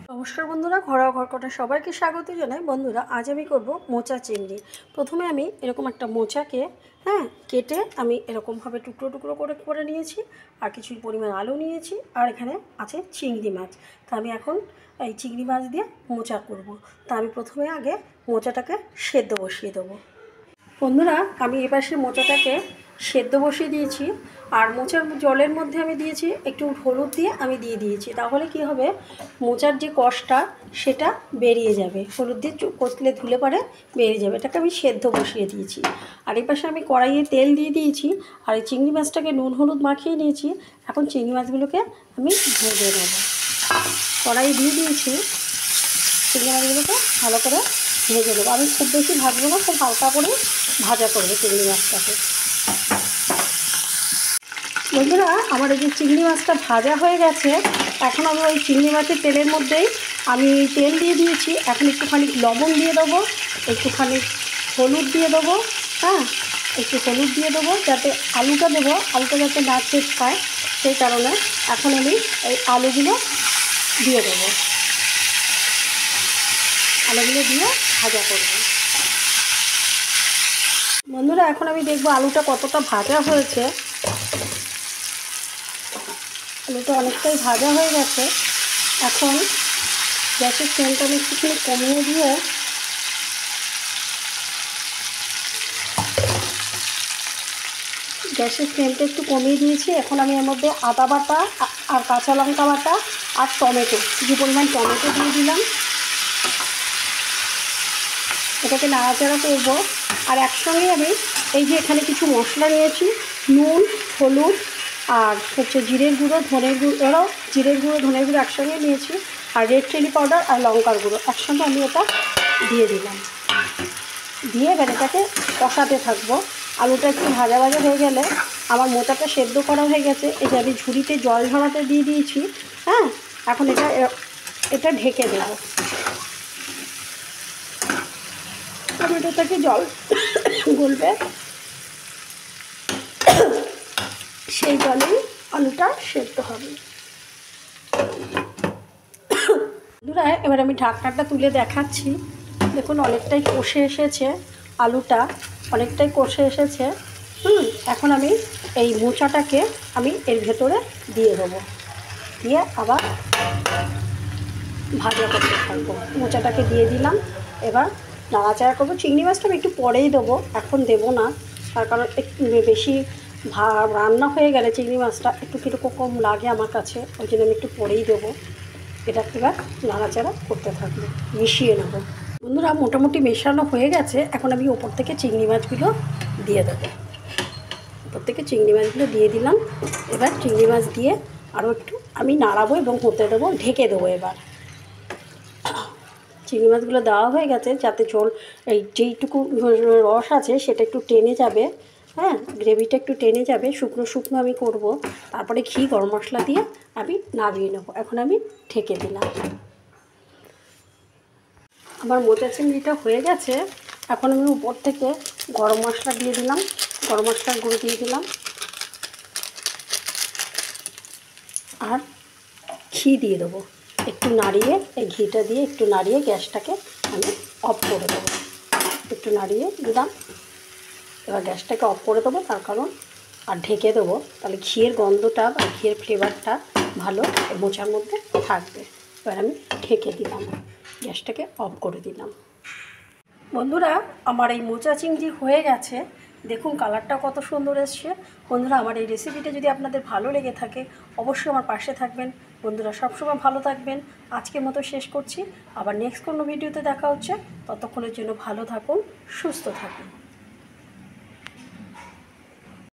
নমস্কার বন্ধুরা, ঘরোয়া ঘরকথা সবাইকে স্বাগত জানাই। বন্ধুরা, আজ আমি করব মোচা চিংড়ি। প্রথমে আমি এরকম একটা মোচাকে কেটে আমি এরকমভাবে টুকরো টুকরো করে নিয়েছি, আর কিছু পরিমাণ আলু নিয়েছি, আর এখানে আছে চিংড়ি মাছ। তা আমি এখন এই চিংড়ি মাছ দিয়ে মোচা করব। তা আমি প্রথমে আগে মোচাটাকে সেদ্ধ বসিয়ে দেবো। বন্ধুরা, আমি এপাশে মোচাটাকে সেদ্ধ বসিয়ে দিয়েছি, আর মোচার জলের মধ্যে আমি দিয়েছি একটু হলুদ দিয়ে আমি দিয়ে দিয়েছি। তাহলে কি হবে, মোচার যে কষটা সেটা বেরিয়ে যাবে, হলুদ দিয়ে কষলে ধুলে পরে বেরিয়ে যাবে। এটাকে আমি সেদ্ধ বসিয়ে দিয়েছি। আর এই পাশে আমি কড়াইয়ে তেল দিয়ে দিয়েছি, আর এই চিংড়ি মাছটাকে নুন হলুদ মাখিয়ে নিয়েছি। এখন চিংড়ি মাছগুলোকে আমি ভেজে নেব। কড়াই দিয়ে দিয়েছি, চিংড়ি মাছগুলোকে ভালো করে ভেজে নেবো। আমি খুব বেশি ভাজবো না, খুব হালকা করে ভাজা করবো চিংড়ি মাছটাকে। বন্ধুরা, আমার এই যে চিংড়ি মাছটা ভাজা হয়ে গেছে, এখন আমি ওই চিংড়ি মাছের তেলের মধ্যেই আমি তেল দিয়ে দিয়েছি। এখন একটুখানি লবণ দিয়ে দেবো, একটুখানি হলুদ দিয়ে দেবো, একটু হলুদ দিয়ে দেবো যাতে আলুটা দেবো, আলুটা যাতে না ছেদ খায় সেই কারণে। এখন আমি এই আলুগুলো দিয়ে দেবো, আলুগুলো দিয়ে ভাজা করব। বন্ধুরা, এখন আমি দেখবো আলুটা কতটা ভাজা হয়েছে। আলুটা অনেকটাই ভাজা হয়ে গেছে। এখন গ্যাসের ফ্লেমটা আমি একটুখানি কমিয়ে দিয়ে গ্যাসের ফ্লেমটা একটু কমিয়ে দিয়েছি। এখন আমি এর মধ্যে আদা বাটা আর কাঁচা লঙ্কা বাটা আর টমেটো, কিছু পরিমাণ টমেটো দিয়ে দিলাম। এটাকে নাড়াচাড়া করবো। আর একসঙ্গে আমি এই যে এখানে কিছু মশলা নিয়েছি, নুন, হলুদ আর হচ্ছে জিরের গুঁড়ো, ধনের গুঁড়ো, জিরের গুঁড়ো ধনের গুঁড়ো একসঙ্গে নিয়েছি, আর রেড চিলি পাউডার আর লঙ্কার গুঁড়ো একসঙ্গে আমি এটা দিয়ে দিলাম। দিয়ে এবার এটাকে কষাতে থাকবো। আলুটা একটু ভাজা ভাজা হয়ে গেলে আমার মোচাটা সেদ্ধ করা হয়ে গেছে। এই যে আমি ঝুড়িতে জল ঝরাতে দিয়ে দিয়েছি। এখন এটা ঢেকে দেবো। টমেটোটাকে জল গলবে, সেই জলেই আলুটা সেদ্ধ হবে। বন্ধুরা, এবার আমি ঢাকনাটা তুলে দেখাচ্ছি। দেখুন, অনেকটাই কষে এসেছে, আলুটা অনেকটাই কষে এসেছে। এখন আমি এই মোচাটাকে আমি এর ভেতরে দিয়ে দেবো, দিয়ে আবার ভাজা করতে থাকবো। মোচাটাকে দিয়ে দিলাম, এবার নাড়াচাড়া করবো। চিংড়ি মাছটা আমি একটু পরেই দেবো, এখন দেবো না, তার কারণ একটু বেশি রান্না হয়ে গেলে চিংড়ি মাছটা একটু কীরকম লাগে আমার কাছে, ওই জন্য আমি একটু পরেই দেবো। এটা এবার নাড়াচাড়া করতে থাকবো, মিশিয়ে নেব। বন্ধুরা, মোটামুটি মেশানো হয়ে গেছে। এখন আমি ওপর থেকে চিংড়ি মাছগুলো দিয়ে দেবো। ওপর থেকে চিংড়ি মাছগুলো দিয়ে দিলাম। এবার চিংড়ি মাছ দিয়ে আরও একটু আমি নাড়াবো এবং হতে দেবো, ঢেকে দেবো। এবার চিংড়ি মাছগুলো দেওয়া হয়ে গেছে, যাতে এই যেইটুকু রস আছে সেটা একটু টেনে যাবে, গ্রেভিটা একটু টেনে যাবে। শুকনো শুকনো আমি করব। তারপরে ঘি গরম মশলা দিয়ে আমি নামিয়ে নেবো। এখন আমি ঢেকে দিলাম। আমার মোচা চিংড়িটা হয়ে গেছে। এখন আমি উপর থেকে গরম মশলা দিয়ে দিলাম, গরম মশলার গুঁড়ো দিয়ে দিলাম, আর ঘি দিয়ে দেবো। একটু নাড়িয়ে, এই ঘিটা দিয়ে একটু নাড়িয়ে গ্যাসটাকে আমি অফ করে দেবো। একটু নাড়িয়ে দিলাম, এবার গ্যাসটাকে অফ করে দেবো। তার কারণ আর ঢেকে দেবো, তাহলে ঘিয়ের গন্ধটা বা ঘিয়ের ফ্লেভারটা ভালো মোচার মধ্যে থাকবে। এবার আমি ঢেকে দিলাম, গ্যাসটাকে অফ করে দিলাম। বন্ধুরা, আমার এই মোচা চিংড়ি হয়ে গেছে। দেখুন, কালারটা কত সুন্দর এসছে। বন্ধুরা, আমার এই রেসিপিটা যদি আপনাদের ভালো লেগে থাকে অবশ্যই আমার পাশে থাকবেন। বন্ধুরা, সবসময় ভালো থাকবেন। আজকের মতো শেষ করছি, আবার নেক্সট কোনো ভিডিওতে দেখা হচ্ছে। ততক্ষণের জন্য ভালো থাকুন, সুস্থ থাকুন।